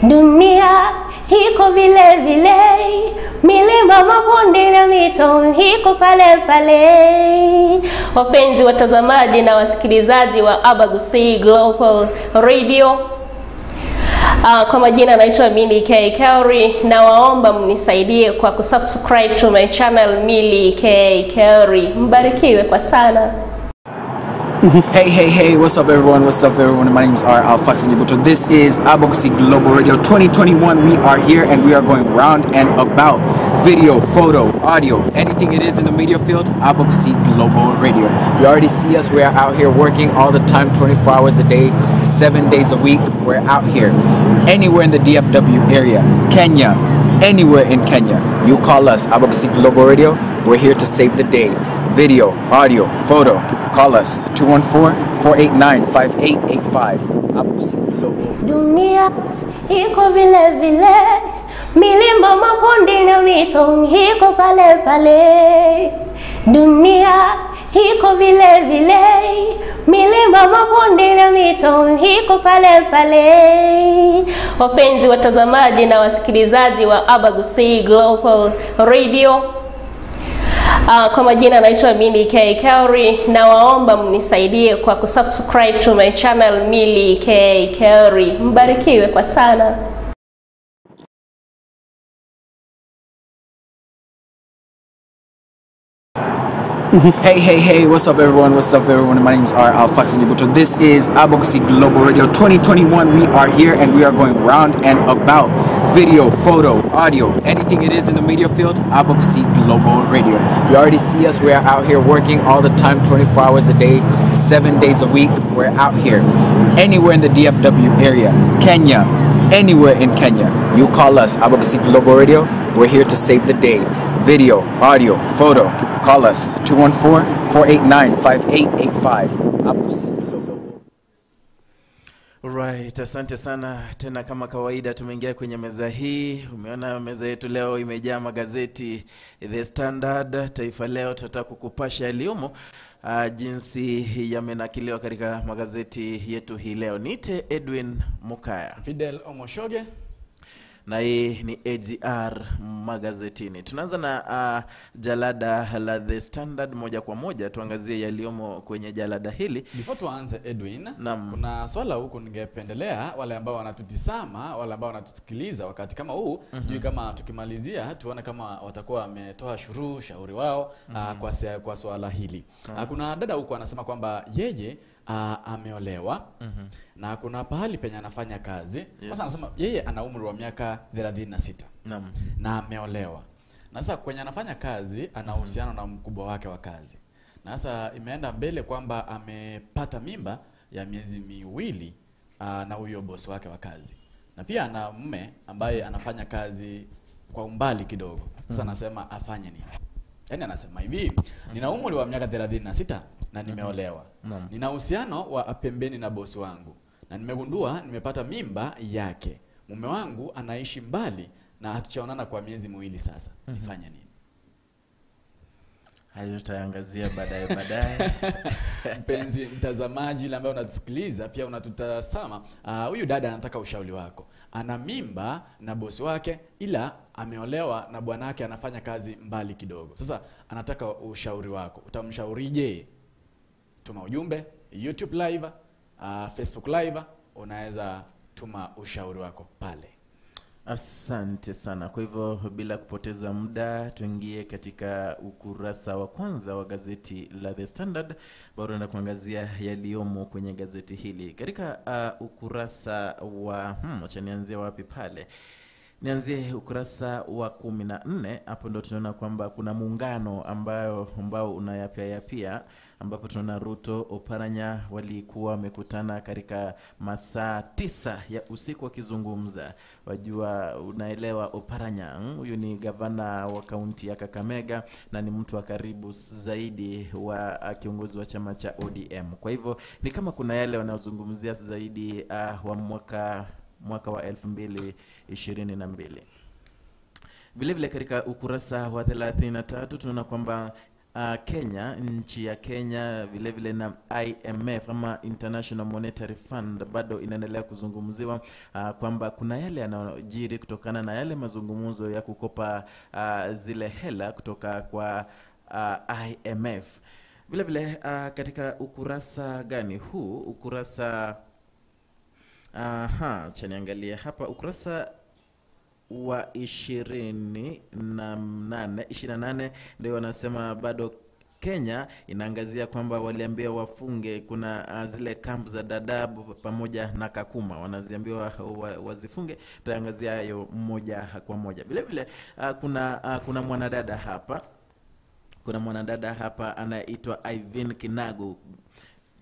Dunia hiko vile vile, milima, mabonde na mito hiko pale pale. Wapenzi watazamaji na wasikilizaji wa Abagusi Global Radio, kwa majina naitwa Milly K. Kelly, na waomba mnisaidie kwa kusubscribe to my channel Milly K. Kelly. Mbarikiwe kwa sana. Hey, what's up everyone? My name's R. Alfax Nyibuto. This is Abagusi Global Radio 2021. We are here and we are going round and about. Video, photo, audio, anything it is in the media field, Abagusi Global Radio. You already see us. We are out here working all the time, 24 hours a day, 7 days a week. We're out here. Anywhere in the DFW area, Kenya, anywhere in Kenya, you call us, Abagusi Global Radio. We're here to save the day. Video, audio, photo, call us 214-489-5885. Abagusi Global. Dunia hiko vile vile, milima, mabonde na mito hiko pale pale. Dunia hiko vile vile, milima, mabonde na mito hiko pale pale. Wapenzi watazamaji na wasikilizaji wa Abagusi Global Radio, kwa majina naitwa Milly K. Kelly, na waomba mnisaidie kwa kusubscribe to my channel Milly K. Kelly. Mbarikiwe kwa sana. Hey, what's up everyone? My name's R. Alfax Nyibuto. This is Abagusi Global Radio 2021. We are here and we are going round and about. Video, photo, audio, anything it is in the media field, Abagusi Global Radio. You already see us. We are out here working all the time, 24 hours a day, 7 days a week. We're out here. Anywhere in the DFW area, Kenya, anywhere in Kenya, you call us, Abagusi Global Radio. We're here to save the day. Video, audio, photo, call us 214-489-5885. Abagusi Global. Alright, asante sana tena. Kama kawaida tumeingia kwenye meza hii. Umeona meza yetu leo imejaa magazeti. The Standard, Taifa Leo, tutataka kukupasha yaliyomo jinsi yamenakiliwa katika magazeti yetu hii leo. Nite Edwin Mukaya, Fidel Omoshoge, na hii ni AGR magazetini. Tunaanza na jalada la The Standard moja kwa moja. Tuangazie yaliyomo kwenye jalada hili. Before tuanze Edwin, kuna swala huko ningependelea wale ambao wanatutizama, wale ambao wanatusikiliza wakati kama huu, sijui kama tukimalizia tuone kama watakuwa wametoa shauri wao kwa swala hili. Kuna dada huko anasema kwamba yeye ameolewa na kuna pahali penye anafanya kazi. Sasa anasema yeye ana umri wa miaka 36 na ameolewa. Na sasa kwenye anafanya kazi ana uhusiano na mkubwa wake wa kazi. Na sasa imeenda mbele kwamba amepata mimba ya miezi miwili na huyo boss wake wa kazi. Na pia ana mume ambaye anafanya kazi kwa umbali kidogo. Sasa anasema afanye nini? Yaani anasema hivi, nina umri wa miaka 36 na nimeolewa. Nina uhusiano wa pembeni na bosi wangu. Na nimegundua nimepata mimba yake. Mume wangu anaishi mbali na hatujaonana kwa miezi miwili sasa. Nifanye nini? Hayo tutaangazia baadaye. Mpenzi mtazamaji ile ambaye unatusikiliza pia unatutazama, huyu dada anataka ushauri wako. Ana mimba na bosi wake ila ameolewa na bwanake anafanya kazi mbali kidogo. Sasa anataka ushauri wako. Utamshaurije? Tuma ujumbe YouTube live, Facebook live, unaweza tuma ushauri wako pale. Asante sana. Kwa hivyo bila kupoteza muda tuingie katika ukurasa wa kwanza wa gazeti la The Standard. Bado na kuangazia yaliyomo kwenye gazeti hili. Katika ukurasa wa acha nianzie wapi pale? Nianzie ukurasa wa 14. Hapo ndo tunaona kwamba kuna muungano ambao unayapia ambapo tunaona Ruto, Oparanya walikuwa wamekutana katika masaa 9 ya usiku wakizungumza. Wajua, unaelewa Oparanya, huyu ni gavana wa kaunti ya Kakamega na ni mtu wa karibu zaidi wa kiongozi wa chama cha ODM. Kwa hivyo ni kama kuna yale wanayozungumzia zaidi wa mwaka wa 2022. Vile vile katika ukurasa wa 33 tunaona kwamba Kenya, nchi ya Kenya vile vile na IMF ama International Monetary Fund bado inaendelea kuzungumziwa kwamba kuna yale yanayojiri kutokana na yale mazungumzo ya kukopa zile hela kutoka kwa IMF. Vile vile katika ukurasa gani huu? Ukurasa chaniangalia hapa, ukurasa wa 28 ndio wanasema bado Kenya inaangazia kwamba waliambia wafunge, kuna zile camp za Dadaab pamoja na Kakuma wanaziambiwa wazifunge. Tutaangazia hayo moja kwa moja. Vile vile kuna mwanadada hapa. Kuna mwanadada hapa anaitwa Irvine Kinagu.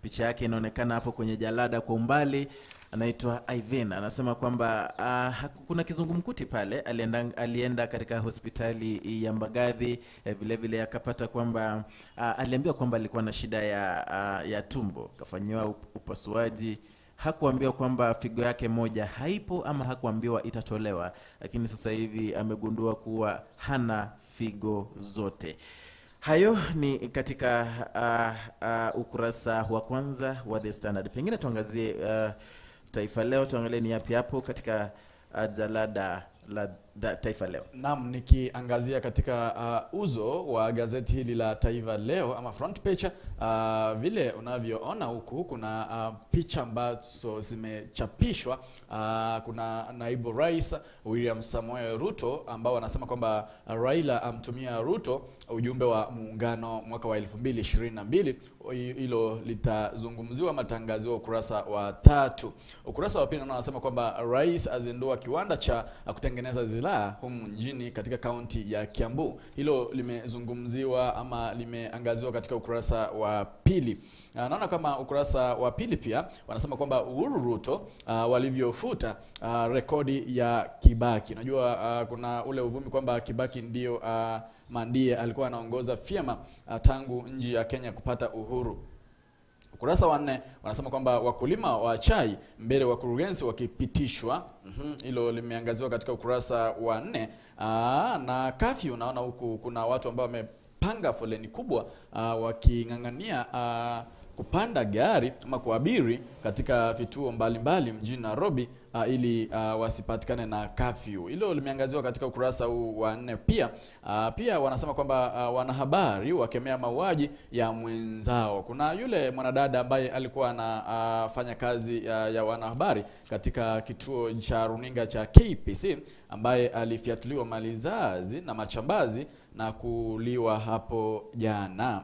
Picha yake inaonekana hapo kwenye jalada kwa umbali. Anaitwa Irvine, anasema kwamba kuna kizungumkuti pale. Alienda katika hospitali ya Mbagathi, vile vile akapata kwamba aliambiwa kwamba alikuwa na shida ya tumbo, kafanywa upasuaji. Hakuambiwa kwamba figo yake moja haipo ama hakuambiwa itatolewa, lakini sasa hivi amegundua kuwa hana figo zote. Hayo ni katika ukurasa wa kwanza wa The Standard. Pengine tuangazie Taifa Leo, tuangalie ni yapi hapo katika jalada la Taifa Leo. Naam, nikiangazia katika uzo wa gazeti hili la Taifa Leo ama front page, vile unavyoona huku kuna picha ambazo zimechapishwa. Kuna naibu rais William Samoei Ruto ambao wanasema kwamba Raila amtumia Ruto ujumbe wa muungano mwaka wa 2022. Hilo litazungumziwa matangazo ukurasa wa 3. Ukurasa wa 2 wanasema kwamba rais azindua kiwanda cha kutengeneza silaha humu nchini katika kaunti ya Kiambu. Hilo limezungumziwa ama limeangaziwa katika ukurasa wa 2. Naona kama ukurasa wa 2 pia wanasema kwamba Uhuru Ruto walivyofuta rekodi ya Kibaki. Unajua kuna ule uvumi kwamba Kibaki ndio mandie alikuwa anaongoza vyema tangu nchi ya Kenya kupata uhuru. Ukurasa wa 4 wanasema kwamba wakulima wa chai mbele wakurugenzi wakipitishwa. Hilo limeangaziwa katika ukurasa wa 4. Na kafi unaona huku kuna watu ambao wamepanga foleni kubwa wakingangania kupanda gari ama kuabiri katika vituo mbalimbali mjini Nairobi ili wasipatikane na curfew. Hilo limeangaziwa katika ukurasa huu wa 4 pia. Pia wanasema kwamba wanahabari wakemea mauaji ya mwenzao. Kuna yule mwanadada ambaye alikuwa anafanya kazi ya wanahabari katika kituo cha runinga cha KPC ambaye alifiatuliwa malizazi na machambazi na kuliwa hapo jana.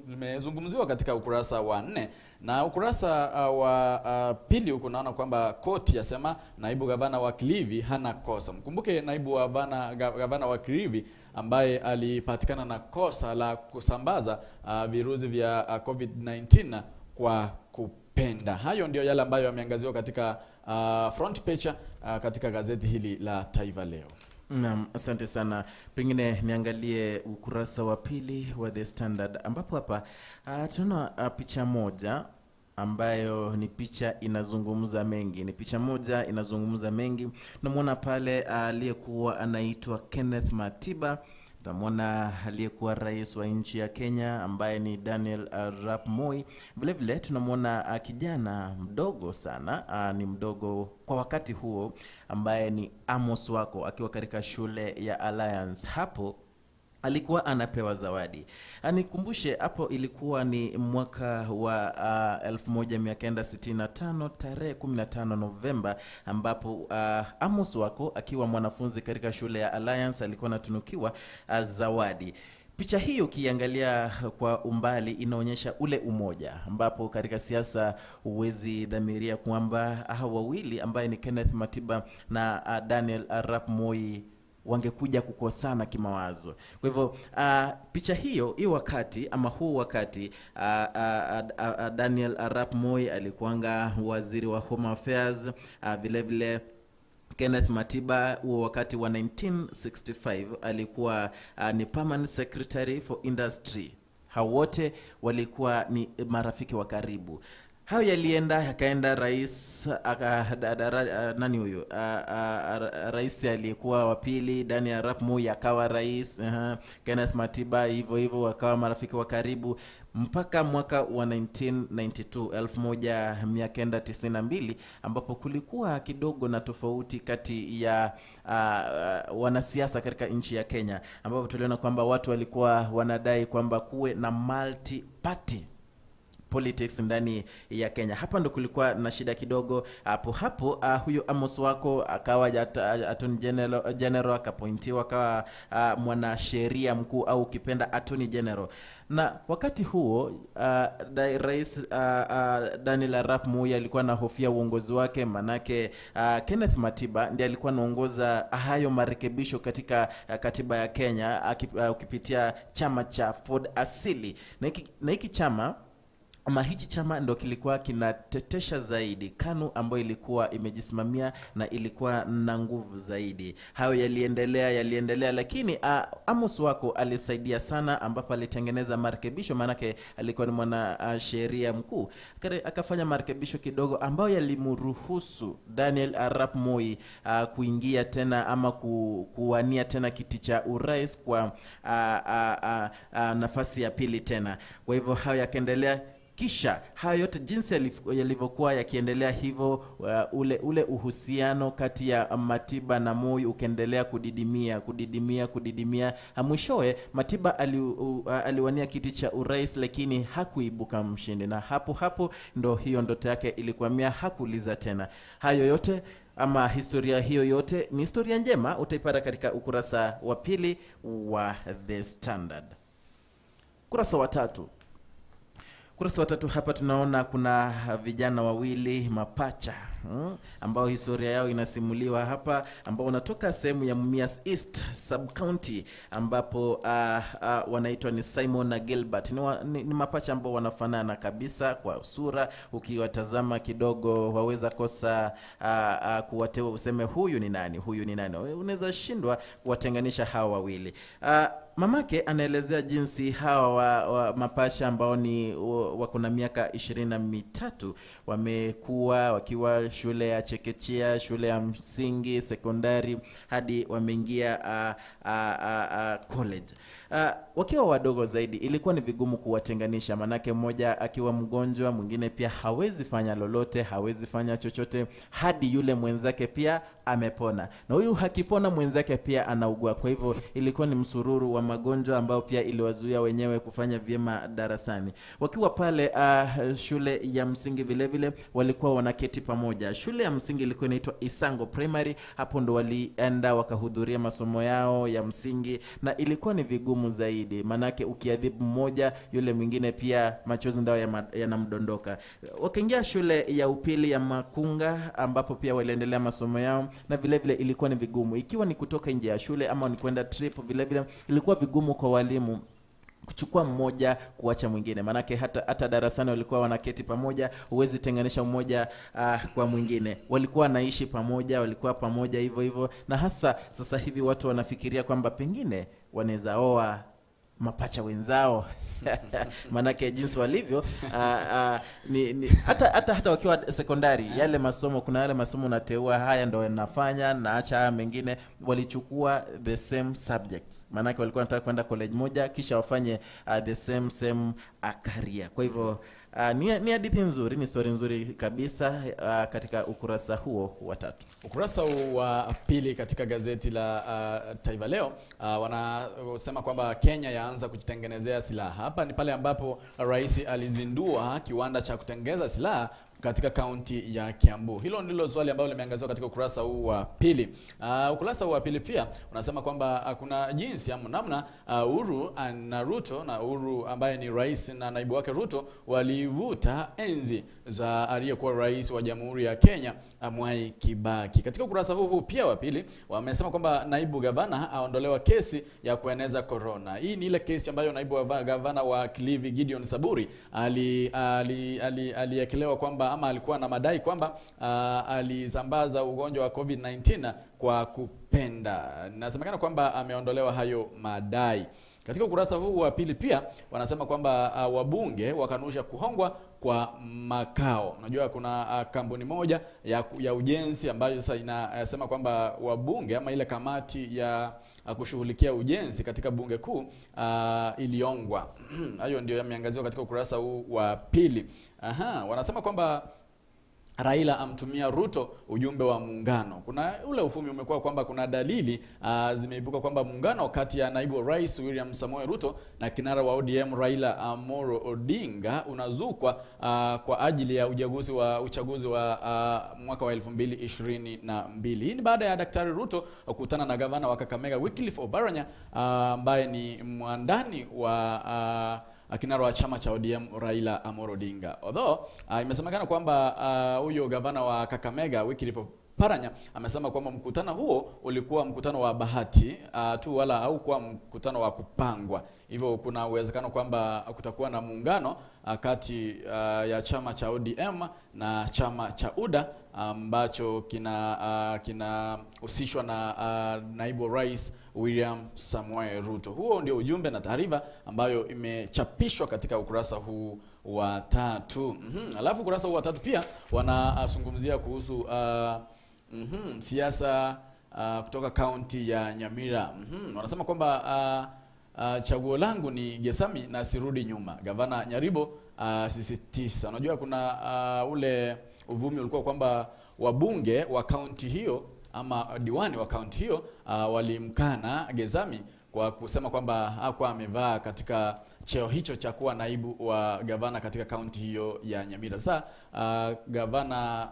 Limezungumziwa katika ukurasa wa 4. Na ukurasa wa 2 huko naona kwamba koti yasema naibu gavana wa Kilifi hana kosa. Mkumbuke naibu gavana wa Kilifi ambaye alipatikana na kosa la kusambaza virusi vya COVID-19 kwa kupenda. Hayo ndio yale ambayo yameangaziwa katika front page katika gazeti hili la Taifa Leo. Naam, asante sana. Pengine niangalie ukurasa wa 2 wa The Standard ambapo hapa tunaona picha moja ambayo ni picha inazungumza mengi. Ni picha moja inazungumza mengi. Tunamwona pale aliyekuwa anaitwa Kenneth Matiba. Tunamwona aliyekuwa rais wa nchi ya Kenya ambaye ni Daniel Arap Moi. Vile vile tunamwona kijana mdogo sana, ni mdogo kwa wakati huo, ambaye ni Amos Wako akiwa katika shule ya Alliance. Hapo alikuwa anapewa zawadi. Nikumbushe hapo ilikuwa ni mwaka wa 1965 tarehe 15 Novemba ambapo Amos Wako akiwa mwanafunzi katika shule ya Alliance alikuwa anatunukiwa zawadi. Picha hiyo ukiangalia kwa umbali inaonyesha ule umoja ambapo katika siasa huwezi dhamiria kwamba hawa wawili ambaye ni Kenneth Matiba na Daniel Arap Moi wangekuja kukosana kimawazo. Kwa hivyo picha hiyo wakati ama huu wakati Daniel Arap Moi alikuanga waziri wa Home Affairs, vile vile Kenneth Matiba huo wakati wa 1965 alikuwa ni Permanent Secretary for Industry. Hao wote walikuwa ni marafiki wa karibu. Hayo yalienda, akaenda rais nani huyo, rais aliyekuwa wa pili Daniel Arap Moi akawa rais, Kenneth Matiba hivyo wakawa marafiki wa karibu mpaka mwaka wa 1992 ambapo kulikuwa kidogo na tofauti kati ya wanasiasa katika nchi ya Kenya, ambapo tuliona kwamba watu walikuwa wanadai kwamba kuwe na multi party politics ndani ya Kenya. Hapa ndo kulikuwa na shida kidogo. Hapo huyo Amos Wako akawa Attorney General akapointiwa akawa mwanasheria mkuu au kipenda Attorney General. Na wakati huo rais Daniel Arap Moi alikuwa na hofia uongozi wake, manake Kenneth Matiba ndiye alikuwa anaongoza hayo marekebisho katika katiba ya Kenya ukipitia chama cha Ford Asili. Na hiki chama ama hichi chama ndo kilikuwa kinatetesha zaidi KANU ambayo ilikuwa imejisimamia na ilikuwa na nguvu zaidi. Hayo yaliendelea lakini Amos Wako alisaidia sana, ambapo alitengeneza marekebisho, manake alikuwa ni mwana sheria mkuu. Akafanya marekebisho kidogo ambayo yalimruhusu Daniel Arap Moi kuingia tena ama kuwania tena kiti cha urais kwa nafasi ya pili tena. Kwa hivyo hayo yakaendelea. Kisha hayo yote jinsi yalivyokuwa yakiendelea hivyo, ule uhusiano kati ya Matiba na Moi ukaendelea kudidimia. Mwishowe Matiba aliwania kiti cha urais lakini hakuibuka mshindi, na hapo ndo hiyo ndoto yake ilikwamia, hakuuliza tena. Hayo yote ama historia hiyo yote ni historia njema, utaipata katika ukurasa wa pili wa The Standard. Ukurasa wa 3. Ukurasa wa 3 hapa tunaona kuna vijana wawili mapacha ambao historia yao inasimuliwa hapa, ambao wanatoka sehemu ya Mumias East Sub County, ambapo wanaitwa ni Simon na Gilbert. Ni mapacha ambao wanafanana kabisa kwa sura, ukiwatazama kidogo waweza kosa kuwateua useme huyu ni nani. Unaweza shindwa kuwatenganisha hawa wawili. Mamake anaelezea jinsi hawa mapacha ambao ni wako na miaka 23 wamekuwa wakiwa shule ya chekechea, shule ya msingi, sekondari, hadi wameingia college. Wakiwa wadogo zaidi ilikuwa ni vigumu kuwatenganisha, manake mmoja akiwa mgonjwa mwingine pia hawezi fanya lolote, hawezi fanya chochote hadi yule mwenzake pia amepona, na huyu hakipona mwenzake pia anaugua. Kwa hivyo ilikuwa ni msururu wa magonjwa ambao pia iliwazuia wenyewe kufanya vyema darasani. Wakiwa pale shule ya msingi vile walikuwa wanaketi pamoja. Shule ya msingi ilikuwa inaitwa Isango Primary. Hapo ndo walienda wakahudhuria masomo yao ya msingi, na ilikuwa ni vigumu zaidi, manake ukiadhibu mmoja yule mwingine pia machozi ndio yanamdondoka. Wakaingia shule ya upili ya Makunga, ambapo pia waliendelea masomo yao, na vile ilikuwa ni vigumu ikiwa ni kutoka nje ya shule ama ni kwenda trip. Vile ilikuwa vigumu kwa walimu kuchukua mmoja kuacha mwingine, manake hata darasani walikuwa wanaketi pamoja, huwezi tenganisha mmoja kwa mwingine. Walikuwa wanaishi pamoja, walikuwa pamoja hivyo, na hasa sasa hivi watu wanafikiria kwamba pengine wanaweza oa mapacha wenzao manake jinsi walivyo hata wakiwa sekondari, yale masomo, kuna yale masomo unateua haya ndo nafanya na acha haya mengine. Walichukua the same subjects, manake walikuwa wanataka kwenda college moja kisha wafanye the same career. Kwa hivyo ni hadithi nzuri, ni story nzuri kabisa katika ukurasa huo wa 3. Ukurasa wa pili katika gazeti la Taifa Leo wanasema kwamba Kenya yaanza kujitengenezea silaha. Hapa ni pale ambapo rais alizindua kiwanda cha kutengeneza silaha katika kaunti ya Kiambu. Hilo ndilo swali ambalo limeangaziwa katika ukurasa huu wa pili. Ukurasa huu wa pili pia unasema kwamba kuna jinsi ama namna Uhuru na Ruto, na Uhuru ambaye ni rais na naibu wake Ruto, walivuta enzi za aliyekuwa rais wa Jamhuri ya Kenya Mwai Kibaki. Katika ukurasa huu pia wa pili wamesema kwamba naibu gavana aondolewa kesi ya kueneza corona. Hii ni ile kesi ambayo naibu gavana wa Kilifi Gideon Saburi aliekelewa kwamba ama alikuwa na madai kwamba alisambaza ugonjwa wa COVID-19 kwa kupenda. Nasemekana kwamba ameondolewa hayo madai. Katika ukurasa huu wa pili pia wanasema kwamba wabunge wakanusha kuhongwa kwa makao. Unajua kuna kampuni moja ya ujenzi ambayo sasa inasema kwamba wabunge ama ile kamati ya kushughulikia ujenzi katika bunge kuu iliongwa. Hayo ndio yameangaziwa katika ukurasa huu wa pili. Wanasema kwamba Raila amtumia Ruto ujumbe wa muungano. Kuna ule ufumi umekuwa kwamba kuna dalili zimeibuka kwamba muungano kati ya naibu wa rais William Samoei Ruto na kinara wa ODM Raila Amolo Odinga unazukwa kwa ajili ya uchaguzi wa mwaka wa 2022. Hii ni baada ya Daktari Ruto kukutana na gavana wa Kakamega Wycliffe Oparanya ambaye ni mwandani wa kinara wa chama cha ODM Raila Amolo Odinga. Although imesemekana kwamba huyo gavana wa Kakamega Wycliffe Oparanya amesema kwamba mkutano huo ulikuwa mkutano wa bahati tu, wala haukuwa mkutano wa kupangwa. Hivyo kuna uwezekano kwamba kutakuwa na muungano kati ya chama cha ODM na chama cha UDA ambacho kinahusishwa na naibu rais William Samoei Ruto. Huo ndio ujumbe na taarifa ambayo imechapishwa katika ukurasa huu wa 3. Alafu ukurasa huu wa 3 pia wanazungumzia kuhusu siasa kutoka kaunti ya Nyamira. Wanasema kwamba chaguo langu ni Gesami na sirudi nyuma. Gavana Nyaribo sisitiza. Unajua kuna ule uvumi ulikuwa kwamba wabunge wa kaunti hiyo ama diwani wa kaunti hiyo walimkana Gesami kwa kusema kwamba hakuwa amevaa katika cheo hicho cha kuwa naibu wa gavana katika kaunti hiyo ya Nyamira. Sasa gavana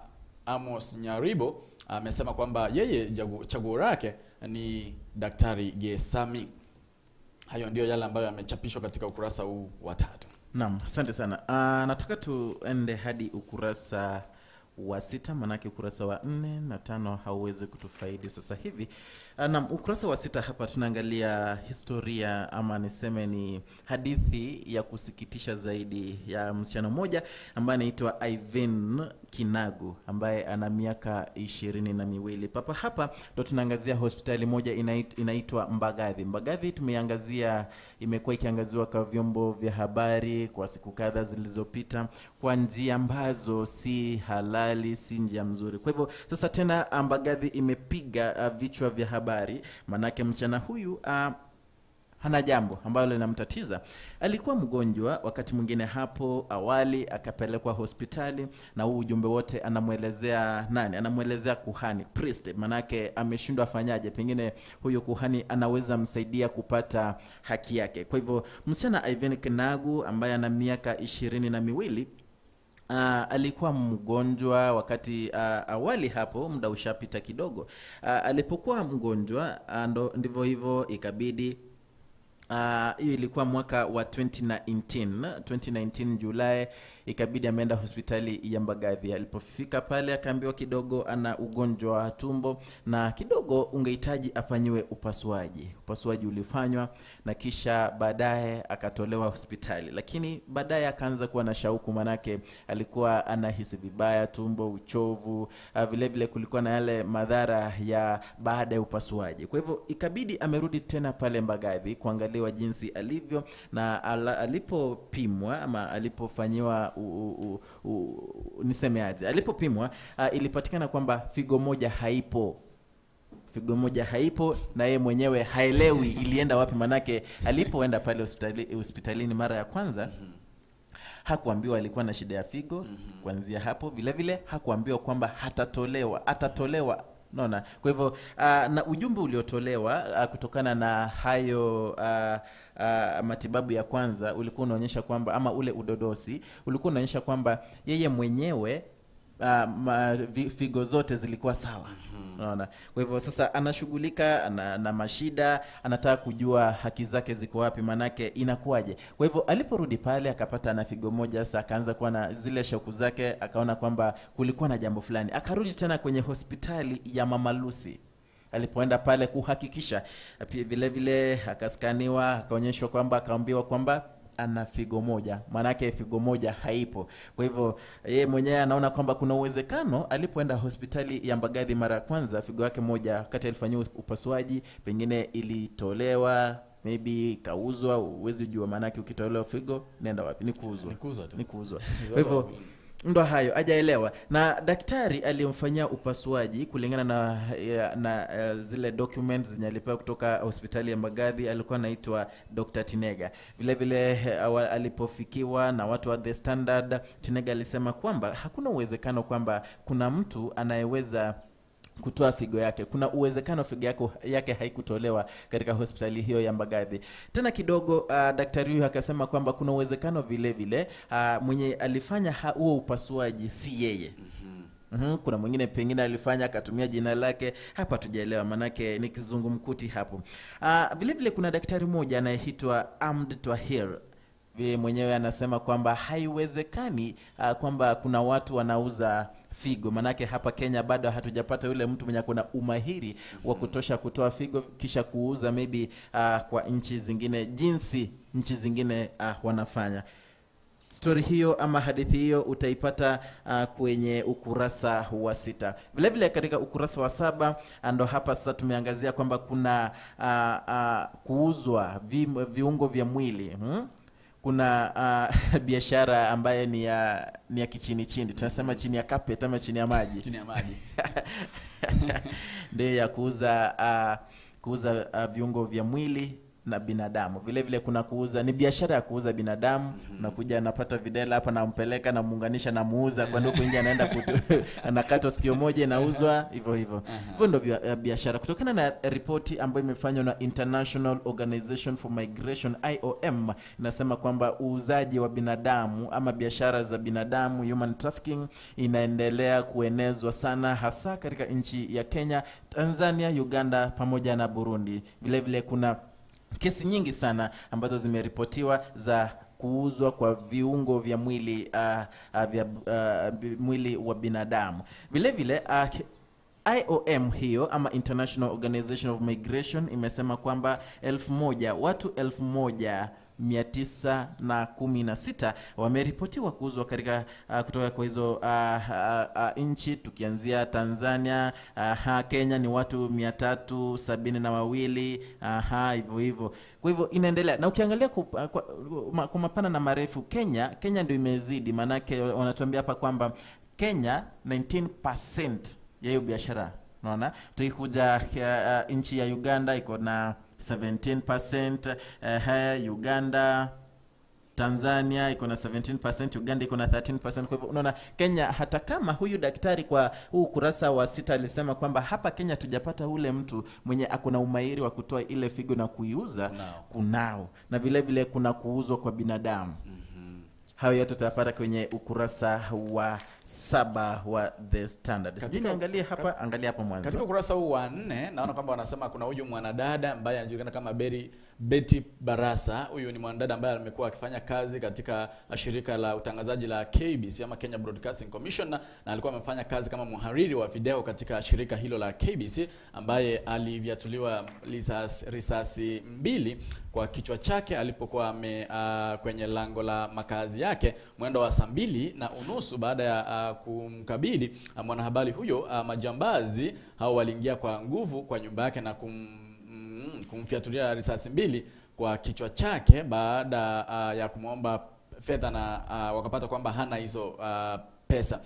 Amos Nyaribo amesema kwamba yeye chaguo lake ni Daktari Gesami. Hayo ndio yale ambayo yamechapishwa katika ukurasa huu wa 3. Naam, asante sana. Nataka tuende hadi ukurasa wa 6, manake ukurasa wa 4 na 5 hauwezi kutufaidi sasa hivi. Naam, ukurasa wa 6 hapa tunaangalia historia ama niseme ni hadithi ya kusikitisha zaidi ya msichana mmoja ambaye anaitwa Ivan Kinagu ambaye ana miaka 22. Papa hapa ndo tunaangazia hospitali moja inaitwa Mbagathi. Mbagathi tumeangazia, imekuwa ikiangaziwa kwa vyombo vya habari kwa siku kadhaa zilizopita kwa njia ambazo si halali, si njia mzuri. Kwa hivyo sasa tena Mbagathi imepiga vichwa vya habari, manake msichana huyu hana jambo ambalo linamtatiza. Alikuwa mgonjwa wakati mwingine hapo awali, akapelekwa hospitali, na huu ujumbe wote anamuelezea nani? Anamuelezea kuhani, priest, manake ameshindwa afanyaje, pengine huyo kuhani anaweza msaidia kupata haki yake. Kwa hivyo msichana Ivan Kinagu ambaye ana miaka 22 alikuwa mgonjwa wakati awali hapo, muda ushapita kidogo. Alipokuwa mgonjwa ndivyo hivyo ikabidi hiyo ilikuwa mwaka wa 2019 Julai, ikabidi ameenda hospitali ya Mbagathi. Alipofika pale akaambiwa kidogo ana ugonjwa wa tumbo na kidogo ungehitaji afanyiwe upasuaji. Upasuaji ulifanywa na kisha baadaye akatolewa hospitali, lakini baadaye akaanza kuwa na shauku, manake alikuwa anahisi vibaya, tumbo, uchovu, vile vile kulikuwa na yale madhara ya baada ya upasuaji. Kwa hivyo ikabidi amerudi tena pale Mbagathi kuangaliwa jinsi alivyo, na alipopimwa ama alipofanyiwa nisemeaje, alipopimwa ilipatikana kwamba figo moja haipo, na yeye mwenyewe haelewi ilienda wapi, manake alipoenda pale hospitalini mara ya kwanza hakuambiwa alikuwa na shida ya figo. Kuanzia hapo vile vile hakuambiwa kwamba atatolewa. Naona. Kwa hivyo na ujumbe uliotolewa kutokana na hayo matibabu ya kwanza ulikuwa unaonyesha kwamba, ama ule udodosi ulikuwa unaonyesha kwamba yeye mwenyewe figo zote zilikuwa sawa. Unaona. Kwa hivyo sasa anashughulika na mashida, anataka kujua haki zake ziko wapi, manake inakuaje. Kwa hivyo aliporudi pale akapata na figo moja, sasa akaanza kuwa na zile shauku zake, akaona kwamba kulikuwa na jambo fulani. Akarudi tena kwenye hospitali ya Mama Lucy. Alipoenda pale kuhakikisha, vile vile akaskaniwa, akaonyeshwa kwamba, akaambiwa kwamba ana figo moja, manake figo moja haipo. Kwa hivyo yeye mwenyewe anaona kwamba kuna uwezekano alipoenda hospitali ya Mbagathi mara ya kwanza figo yake moja wakati alifanywa upasuaji pengine ilitolewa maybe kauzwa, uwezi jua manake ukitolewa figo nenda wapi, ni kuuzwa. Kwa hivyo ndo hayo hajaelewa, na daktari alimfanyia upasuaji kulingana na zile documents zenye alipewa kutoka hospitali ya Mbagathi. Alikuwa anaitwa Dr. Tinega. Vile vile alipofikiwa na watu wa The Standard, Tinega alisema kwamba hakuna uwezekano kwamba kuna mtu anayeweza kutoa figo yake. Kuna uwezekano figo yake haikutolewa katika hospitali hiyo ya Mbagathi. Tena kidogo daktari huyu akasema kwamba kuna uwezekano vile vile mwenye alifanya huo upasuaji si yeye. Kuna mwingine pengine alifanya akatumia jina lake, hapa tujaelewa manake ni kizungumkuti hapo. Vile vile kuna daktari mmoja anayeitwa Ahmed Twahir. Mwenyewe anasema kwamba haiwezekani kwamba kuna watu wanauza figo, manake hapa Kenya bado hatujapata yule mtu mwenye kuna umahiri wa kutosha kutoa figo kisha kuuza maybe kwa nchi zingine jinsi nchi zingine wanafanya. Story hiyo ama hadithi hiyo utaipata kwenye ukurasa wa 6. Vile vile katika ukurasa wa 7 ndo hapa sasa tumeangazia kwamba kuna kuuzwa viungo vya mwili. Kuna biashara ambaye ni ya kichini chini, tunasema chini ya carpet ama chini ya maji. Chini ya maji. Ndio ya kuuza viungo vya mwili na binadamu. Vile vile kuna kuuza, ni biashara ya kuuza binadamu. Unakuja anapata videla hapa na mpeleka na muunganisha na muuza kwa ndugu nje, anaenda anakata sikio moja inauzwa hivyo. Hivyo ndio biashara. Kutokana na ripoti ambayo imefanywa na International Organization for Migration IOM, inasema kwamba uuzaji wa binadamu ama biashara za binadamu, human trafficking, inaendelea kuenezwa sana hasa katika nchi ya Kenya, Tanzania, Uganda pamoja na Burundi. Vile vile kuna kesi nyingi sana ambazo zimeripotiwa za kuuzwa kwa viungo vya mwili mwili wa binadamu. Vile vile IOM hiyo ama International Organization of Migration imesema kwamba watu 1916 wameripotiwa kuuzwa katika kutoka kwa hizo nchi, tukianzia Tanzania, Kenya ni watu 372, hivyo. Kwa hivyo inaendelea, na ukiangalia kwa mapana na marefu Kenya ndio imezidi, manake wanatuambia hapa kwamba Kenya 19% ya hiyo biashara. Unaona, tukikuja nchi ya Uganda iko na 17%, Uganda, Tanzania iko na 17%, Uganda iko na 13%. Kwa hivyo unaona Kenya, hata kama huyu daktari kwa huu kurasa wa 6 alisema kwamba hapa Kenya tujapata ule mtu mwenye akona umahiri wa kutoa ile figo na kuiuza, kunao. Na vile vile kuna kuuzwa kwa binadamu. Hayo yote tutapata kwenye ukurasa wa 7 wa The Standard. Angalia hapa mwanzo. Katika ukurasa huu wa 4 naona kwamba wanasema kuna huyu mwanadada ambaye anajulikana kama Betty Barasa. Huyu ni mwanadada ambaye amekuwa akifanya kazi katika shirika la utangazaji la KBC ama Kenya Broadcasting Commission, na alikuwa amefanya kazi kama mhariri wa video katika shirika hilo la KBC, ambaye alivyatuliwa risasi 2 kwa kichwa chake alipokuwa kwenye lango la makazi yake mwendo wa saa 2:30 baada ya kumkabili mwanahabari huyo. Majambazi hao waliingia kwa nguvu kwa nyumba yake na kumfiatulia risasi 2 kwa kichwa chake baada ya kumwomba fedha, na wakapata kwamba hana hizo pesa.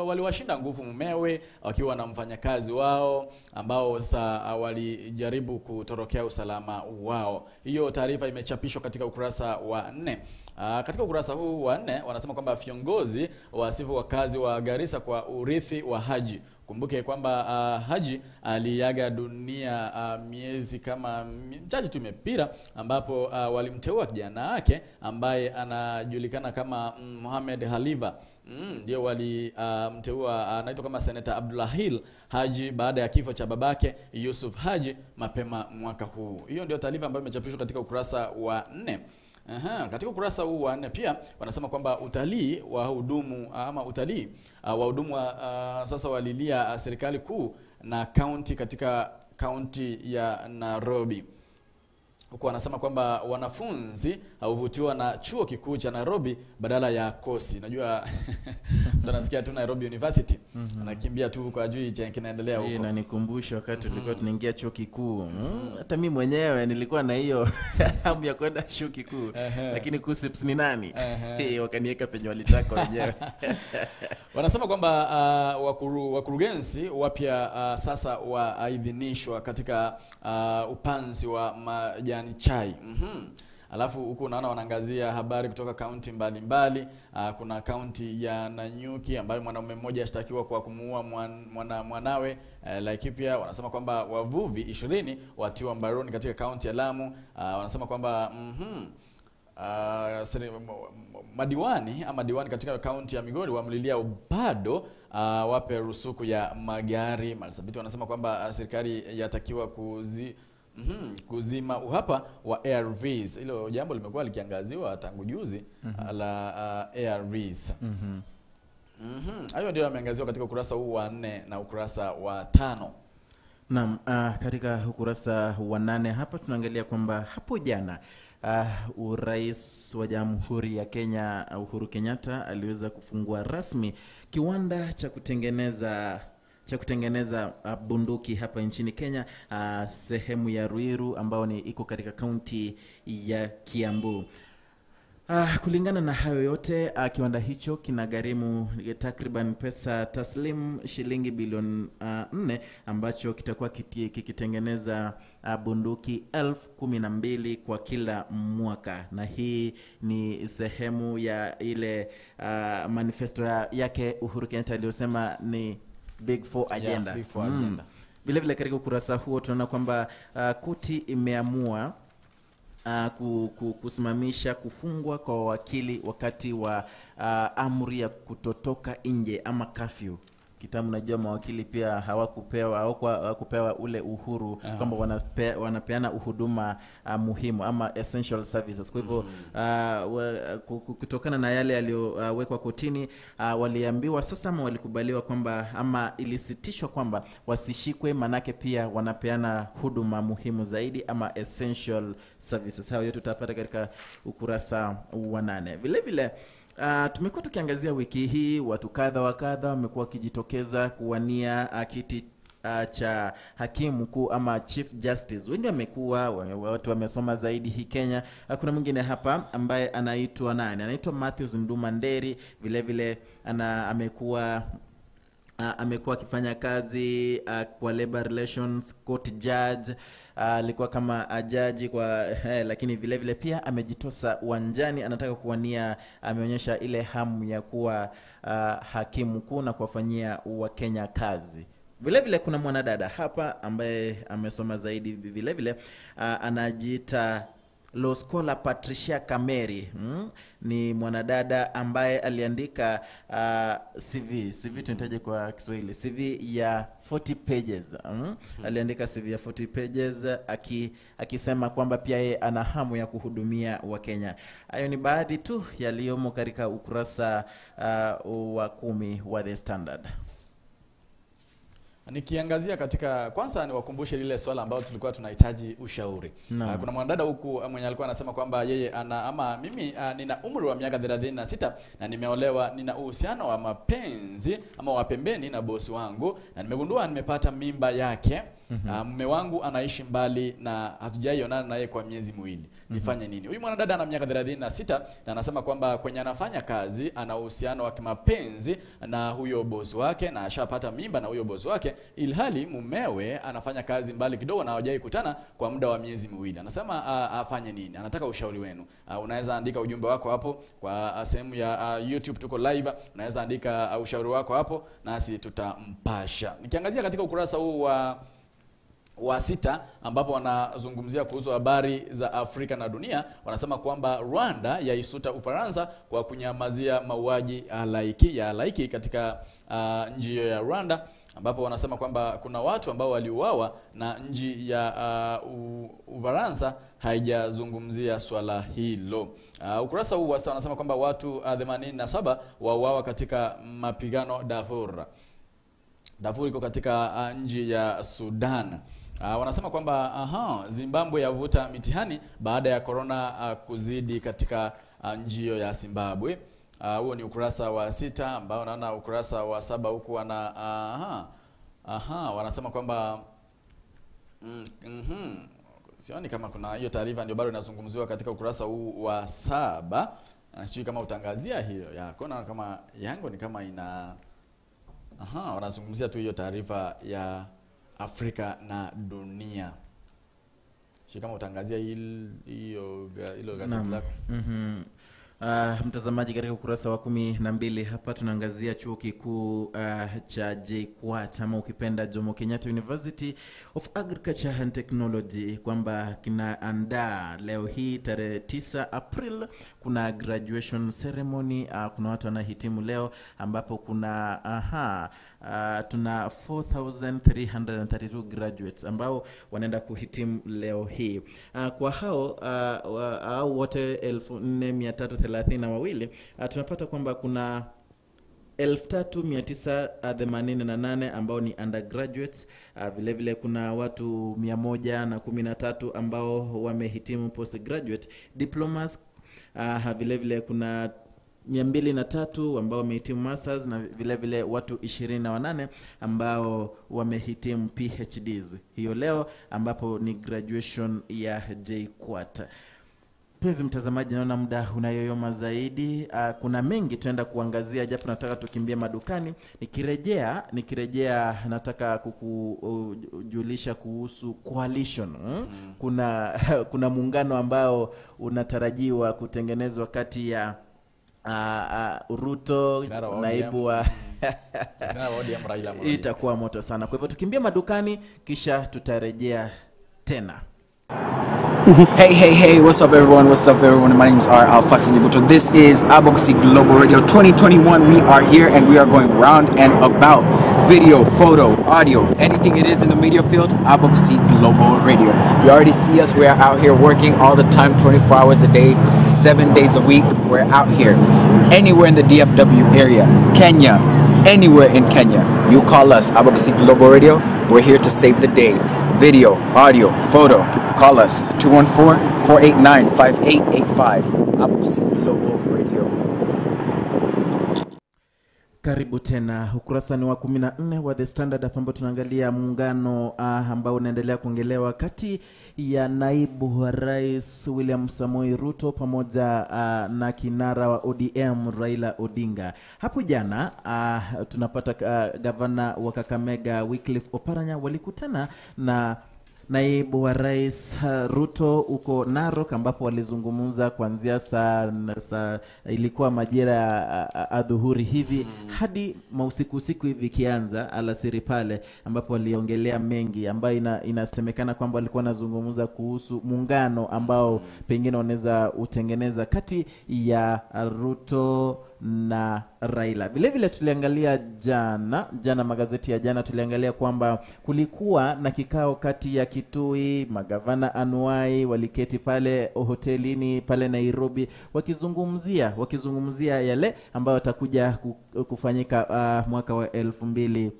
Waliwashinda nguvu mumewe wakiwa na mfanyakazi wao ambao sasa walijaribu kutorokea usalama wao. Hiyo taarifa imechapishwa katika ukurasa wa 4. Katika ukurasa huu wa 4 wanasema kwamba viongozi wasifu wakazi wa Garissa kwa urithi wa Haji. Kumbuke kwamba Haji aliaga dunia miezi kama michache tu imepita, ambapo walimteua kijana wake ambaye anajulikana kama Mohamed Haliva. Ndio walimteua anaitwa kama Senator Abdullahil Haji baada ya kifo cha babake Yusuf Haji mapema mwaka huu. Hiyo ndio taarifa ambayo imechapishwa katika ukurasa wa 4. Katika ukurasa huu wa 4 pia wanasema kwamba utalii wa hudumu sasa walilia serikali kuu na kaunti katika kaunti ya Nairobi. huko anasema kwamba wanafunzi huvutiwa na chuo kikuu cha Nairobi badala ya kosi. Najua ndo nasikia tu Nairobi University. Anakimbia tu kwa ajili ya kinaendelea huko. Na nikumbusha wakati tulikuwa tunaingia chuo kikuu. Hata mimi mwenyewe nilikuwa na hiyo hamu ya kwenda chuo kikuu. Lakini KUSSIPS ni nani? Wakaniweka penye walitaka wenyewe. Wanasema kwamba wakurugenzi wapya sasa waidhinishwa katika upanzi wa majani chai. Alafu huko unaona wanaangazia habari kutoka kaunti mbalimbali. Kuna kaunti ya Nanyuki ambayo mwanaume mmoja ashtakiwa kwa kumuua mwanawe. Laikipia wanasema kwamba wavuvi 20 watiwa mbaroni katika kaunti ya Lamu. Wanasema kwamba madiwani katika kaunti ya Migori wamlilia bado wape rusuku ya magari. Marsabit wanasema kwamba serikali yatakiwa kuzima uhapa wa ARVs. Hilo jambo limekuwa likiangaziwa tangu juzi la ARVs. Hayo ndio yameangaziwa katika ukurasa huu wa 4 na ukurasa wa 5. Naam, katika ukurasa wa 8 hapa tunaangalia kwamba hapo jana Rais wa Jamhuri ya Kenya Uhuru Kenyatta aliweza kufungua rasmi kiwanda cha kutengeneza bunduki hapa nchini Kenya, sehemu ya Ruiru ambao iko katika kaunti ya Kiambu. Kulingana na hayo yote, kiwanda hicho kinagharimu takriban pesa taslim shilingi bilioni 4 ambacho kitakuwa kikitengeneza bunduki 12,000 kwa kila mwaka, na hii ni sehemu ya ile manifesto yake Uhuru Kenyatta aliyosema ni Big Four agenda. Big Four agenda. Vile vile katika ukurasa huo tunaona kwamba koti imeamua kusimamisha kufungwa kwa wakili wakati wa amri ya kutotoka nje ama curfew. Kitamu najua mawakili pia hawakupewa ule uhuru kwamba wanapeana huduma muhimu ama essential services. Kwa hivyo kutokana na yale yaliyowekwa kotini, waliambiwa sasa ama walikubaliwa kwamba ama ilisitishwa kwamba wasishikwe, manake pia wanapeana huduma muhimu zaidi ama essential services. Hayo yote tutapata katika ukurasa wa 8. Vile vile tumekuwa tukiangazia wiki hii watu kadha wa kadha wamekuwa kijitokeza kuwania kiti cha hakimu mkuu ama chief justice. Wengi wamekuwa watu wamesoma zaidi hii Kenya. Kuna mwingine hapa ambaye anaitwa anaitwa Matthews Nduma Nderi. Vile vile amekuwa akifanya kazi kwa labor relations court judge. Alikuwa kama jaji lakini vile vile pia amejitosa uwanjani, anataka kuwania, ameonyesha ile hamu ya kuwa hakimu mkuu na kuwafanyia Wakenya kazi. Vile vile kuna mwanadada hapa ambaye amesoma zaidi, vile vile anajiita law scholar Patricia Kameri. Ni mwanadada ambaye aliandika CV tunataje kwa Kiswahili, CV ya 40 pages. Aliandika CV ya 40 pages akisema kwamba pia yeye ana hamu ya kuhudumia Wakenya. Hayo ni baadhi tu yaliyomo katika ukurasa wa 10 wa The Standard. Nikiangazia katika, kwanza niwakumbushe lile swala ambalo tulikuwa tunahitaji ushauri. Kuna mwanadada huku mwenye alikuwa anasema kwamba yeye mimi nina umri wa miaka 36 na nimeolewa, nina uhusiano wa mapenzi ama wa pembeni na bosi wangu, na nimegundua nimepata mimba yake. Mume wangu anaishi mbali na hatujaionana naye kwa miezi 2. Nifanye nini? Huyu mwanadada ana miaka 36 na anasema kwamba kwenye anafanya kazi ana uhusiano wa kimapenzi na huyo bosi wake na ashapata mimba na huyo bosi wake, ilhali mumewe anafanya kazi mbali kidogo na hawajai kutana kwa muda wa miezi 2. Anasema afanye nini? Anataka ushauri wenu. Unaweza andika ujumbe wako hapo kwa sehemu ya YouTube, tuko live. Unaweza andika ushauri wako hapo nasi tutampasha. Nikiangazia katika ukurasa huu wa 6 ambapo wanazungumzia kuhusu habari za Afrika na dunia, wanasema kwamba Rwanda yaisuta Ufaransa kwa kunyamazia mauaji ya halaiki katika nchi ya Rwanda, ambapo wanasema kwamba kuna watu ambao waliuawa na nchi ya Ufaransa haijazungumzia swala hilo. Ukurasa huu wanasema kwamba watu 87 wauawa katika mapigano Darfur iko katika nchi ya Sudan. Wanasema kwamba Zimbabwe yavuta mitihani baada ya corona kuzidi katika njio ya Zimbabwe. Huo ni ukurasa wa 6 ambao naona ukurasa wa 7 huku wanasema kwamba sioni kama kuna hiyo taarifa, ndio bado inazungumziwa katika ukurasa huu wa 7. Sijui kama utangazia hiyo yako, na kama yangu ni kama ina wanazungumzia tu hiyo taarifa ya Afrika na dunia. Sijui kama utangazia hilo gazeti lako. Mtazamaji, katika ukurasa wa 12 hapa tunaangazia chuo kikuu cha JKUAT ama ukipenda Jomo Kenyatta University of Agriculture and Technology kwamba kinaandaa leo hii tarehe 9 April kuna graduation ceremony. Kuna watu wanahitimu leo ambapo kuna tuna 4332 graduates ambao wanaenda kuhitimu leo hii. Kwa hao wote 1432 tunapata kwamba kuna 3988 ambao ni undergraduates. Vile vile kuna watu 113 ambao wamehitimu postgraduate diplomas. Vile vile kuna 203 ambao wamehitimu masters na vile vile watu 28 ambao wamehitimu PhDs. Hiyo leo ambapo ni graduation ya JKUAT. Penzi mtazamaji, naona muda unayoyoma zaidi. Kuna mengi tunaenda kuangazia, japo nataka tukimbie madukani. Nikirejea nataka kukujulisha kuhusu coalition. Kuna muungano ambao unatarajiwa kutengenezwa kati ya Ruto naibu wa itakuwa moto sana. Kwa hivyo tukimbia madukani kisha tutarejea tena. Hey, what's up everyone? My name's Alfax Nyibuto. This is Abogusi Global Radio 2021. We are here and we are going round and about video, photo, audio, anything it is in the media field, Abogusi Global Radio. You already see us. We are out here working all the time, 24 hours a day, 7 days a week. We're out here anywhere in the DFW area, Kenya, anywhere in Kenya. You call us, Abogusi Global Radio. We're here to save the day. Video, audio, photo. Call us 214-489-5885. Abogusi Global Radio. Karibu tena. Ukurasa ni wa 14 wa The Standard ambapo tunaangalia muungano ambao unaendelea kuongelewa kati ya naibu wa rais William Samoei Ruto pamoja na kinara wa ODM Raila Odinga. Hapo jana tunapata gavana wa Kakamega Wycliffe Oparanya walikutana na naibu wa rais Ruto uko Narok ambapo walizungumza kuanzia saa ilikuwa majira ya adhuhuri hivi hadi usiku hivi kianza alasiri pale, ambapo waliongelea mengi ambayo inasemekana kwamba walikuwa wanazungumza kuhusu muungano ambao pengine wanaweza utengeneza kati ya Ruto na Raila. Vile vile tuliangalia jana magazeti ya jana tuliangalia kwamba kulikuwa na kikao kati ya Kitui, magavana anuai waliketi pale hotelini pale Nairobi wakizungumzia yale ambayo watakuja kufanyika mwaka wa 2022.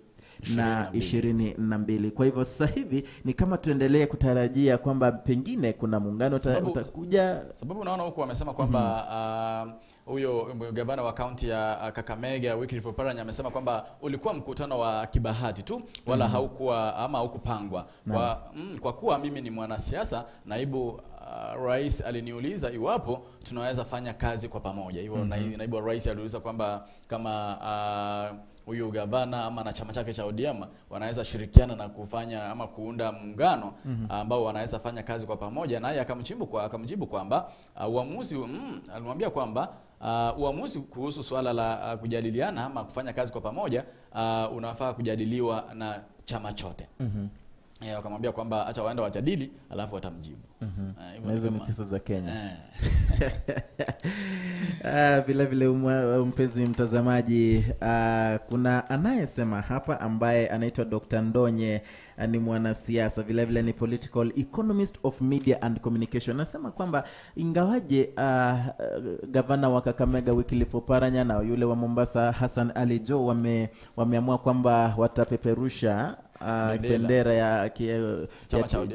Kwa hivyo sasa hivi ni kama tuendelee kutarajia kwamba pengine kuna muungano utakuja, sababu naona huko wamesema kwamba huyo gavana wa kaunti ya Kakamega Wycliffe Oparanya amesema kwamba ulikuwa mkutano wa kibahati tu wala haukuwa ama haukupangwa. Kwa kuwa mimi ni mwanasiasa, naibu rais aliniuliza iwapo tunaweza fanya kazi kwa pamoja. Hivyo naibu rais aliuliza kwamba kama huyu gavana ama na chama chake cha ODM wanaweza shirikiana na kufanya ama kuunda muungano ambao wanaweza fanya kazi kwa pamoja, naye akamjibu kwamba uamuzi alimwambia kwamba uamuzi kuhusu swala la kujadiliana ama kufanya kazi kwa pamoja unafaa kujadiliwa na chama chote. Wakamwambia kwamba acha waende wajadili alafu watamjibu. Hizo ni siasa za Kenya. Vile vile mpenzi mtazamaji, kuna anayesema hapa ambaye anaitwa Dr. Ndonye, ni mwanasiasa, vile vile ni political economist of media and communication. Anasema kwamba ingawaje gavana wa Kakamega Wycliffe Oparanya na yule wa Mombasa Hassan Ali Joho wameamua kwamba watapeperusha bendera ya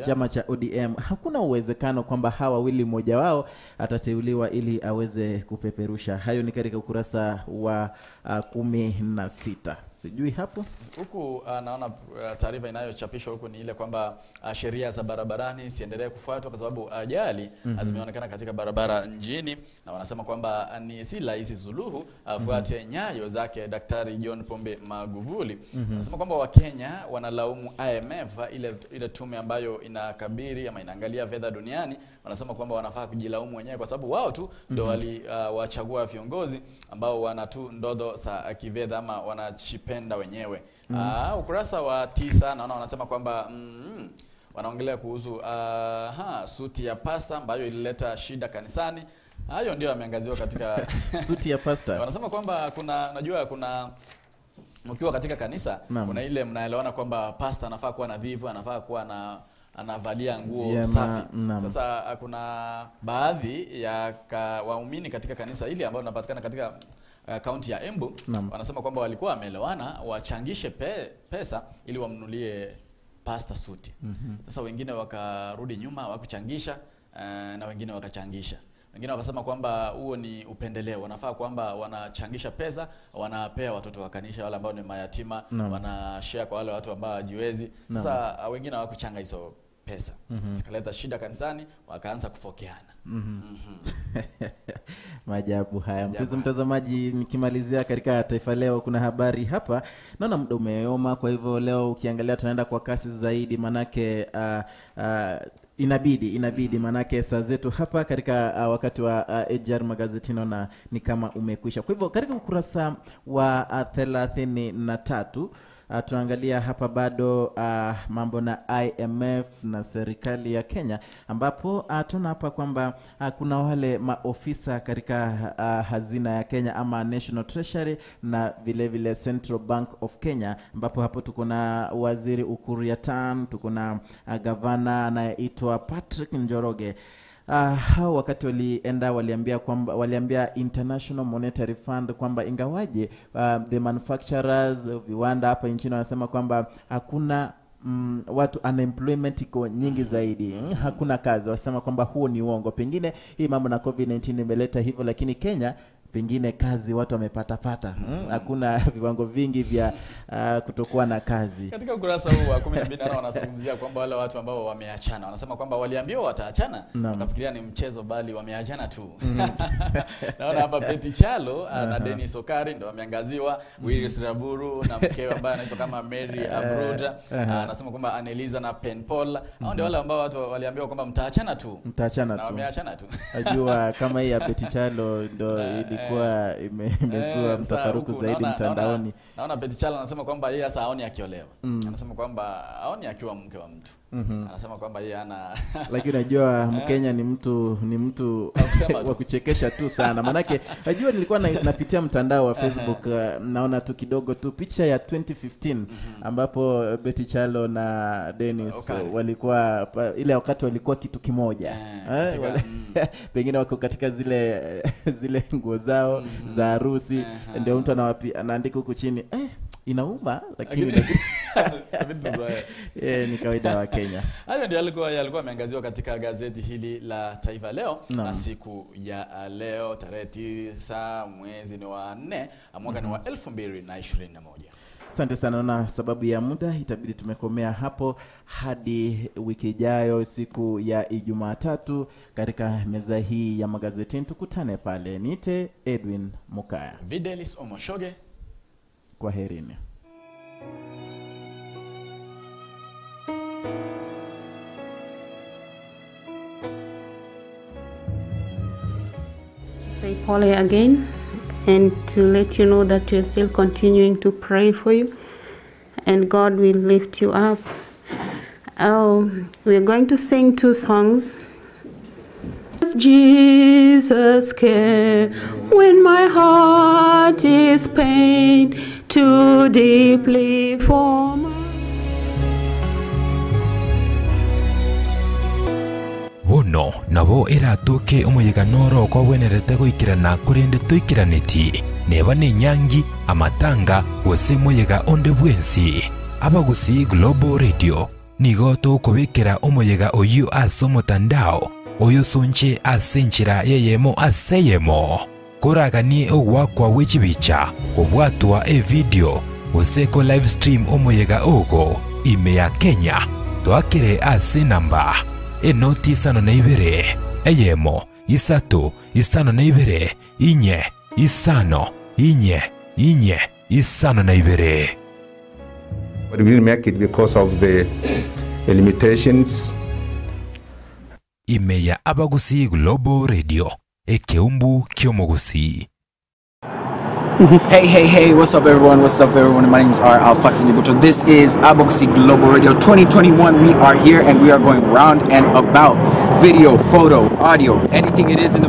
chama cha ODM. Hakuna uwezekano kwamba hawa wawili mmoja wao atateuliwa ili aweze kupeperusha. Hayo ni katika ukurasa wa 16. Sijui hapo huku naona taarifa inayochapishwa huku ni ile kwamba sheria za barabarani siendelee kufuatwa kwa sababu ajali zimeonekana katika barabara nchini, na wanasema kwamba ni si Rais Suluhu afuate nyayo zake Daktari John Pombe Magufuli. Wanasema kwamba Wakenya wanalaumu IMF, ile tume ambayo inakabiri ama inaangalia fedha duniani. Wanasema kwamba wanafaa kujilaumu wenyewe kwa sababu wao tu ndio waliwachagua viongozi ambao wana tu ndodo za kifedha ama wanachipenda wenyewe. Ukurasa wa 9 naona wanasema kwamba wanaongelea kuhusu suti ya pasta ambayo ilileta shida kanisani. Hayo ndio yameangaziwa katika suti ya pasta. Wanasema kwamba kuna mkiwa katika kanisa kuna ile mnaelewana kwamba pasta anafaa kuwa nadhifu, anafaa kuwa anavalia nguo safi. Sasa kuna baadhi ya waumini katika kanisa hili ambao linapatikana katika kaunti ya Embu, wanasema kwamba walikuwa wameelewana wachangishe pesa ili wamnunulie pasta suti. Sasa wengine wakarudi nyuma wakuchangisha na wengine wakachangisha. Wengine wakasema kwamba huo ni upendeleo, wanafaa kwamba wanachangisha pesa, wanapea watoto wa kanisa wale ambao ni mayatima, wanashare kwa wale watu ambao hajiwezi. Sasa wengine hawakuchanga hizo pesa. Sikaleta shida kanisani, wakaanza kufokeana. Maajabu haya. Mpenzi mtazamaji, nikimalizia katika Taifa Leo kuna habari hapa. Naona muda umeoma, kwa hivyo leo ukiangalia tunaenda kwa kasi zaidi manake inabidi manake saa zetu hapa katika wakati wa AJR magazetino na ni kama umekwisha. Kwa hivyo katika ukurasa wa 33 tunaangalia hapa bado mambo na IMF na serikali ya Kenya, ambapo tuna hapa kwamba kuna wale maofisa katika hazina ya Kenya ama National Treasury na vile vile Central Bank of Kenya, ambapo hapo tuko na waziri Ukur Yatan, tuko na gavana anaitwa Patrick Njoroge. Hao wakati waliambia International Monetary Fund kwamba ingawaje the manufacturers viwanda hapa nchini wanasema kwamba hakuna watu unemployment iko nyingi zaidi, hakuna kazi, wasema kwamba huo ni uongo. Pengine hii mambo na COVID-19 imeleta hivyo, lakini Kenya pengine kazi watu wamepata. Hakuna viwango vingi vya kutokuwa na kazi. Katika ukurasa huu wa 12 wanazungumzia kwamba wale watu ambao wameachana, wanasema kwamba waliambiwa wataachana, wakafikiria ni mchezo bali wameachana tu. Naona hapa Betty Chalo na Dennis Okari ndio wameangaziwa, Willis Raburu na mkewe ambaye anaitwa kama Mary Abroda, anasema kwamba Anneliza na Penpol. Hao ndio wale ambao watu waliambiwa kwamba mtaachana tu. Na wameachana tu. Najua kama hii ya Betty Chalo ndio ilikuwa imezua mtafaruku zaidi mtandaoni. Naona Betty Chalo anasema kwamba yeye sasa haoni akiolewa. Anasema kwamba haoni akiwa mke wa mtu. Anasema kwamba yeye lakini unajua Mkenya ni mtu wa kuchekesha tu sana. Manake najua nilikuwa napitia mtandao wa Facebook, naona tu kidogo tu picha ya 2015 ambapo Betty Chalo na Dennis walikuwa ile wakati walikuwa kitu kimoja. Pengine wako katika zile nguo zao za harusi, ndio mtu anaandika huko chini inauma, lakini ni kawaida wa Kenya. Hayo ndio alikuwa ameangaziwa katika gazeti hili la Taifa Leo na siku ya leo tarehe 9 mwezi ni wa 4 mwaka ni wa 2021. Asante sana, na sababu ya muda itabidi tumekomea hapo hadi wiki ijayo siku ya Ijumaa 3 katika meza hii ya magazetini. Tukutane pale. Niite Edwin Mukaya. Videlis Omoshoge. Kwaherini. Say Polly again, and to let you know that we're still continuing to pray for you and God will lift you up. We're going to sing 2 songs. Jesus came when my heart is pained too deeply for my... Bono nabo eratuke umuyiganoro kwa wenerete guikirana kurinde tuikiraniti neba ni nyangi amatanga wose muyiga onde bwensi Abagusi Global Radio nigoto kubikira omoyega oyu ase omotandao oyo sonche asenchira yeyemo aseyemo koraganie ogwakwa wechibicha kobwatwa video oseko live stream omoyega ogo ime ya Kenya twakire ase namba enoti 52 eyemo 3 52 inye 5 inye 52. But we didn't make it because of the limitations. Ime ya Abagusi Global Radio Ekeumbu Kyomogusi. Hey, what's up everyone? My name's Alfax Nyibuto. This is Abagusi Global Radio 2021. We are here and we are going round and about video, photo, audio, anything it is in the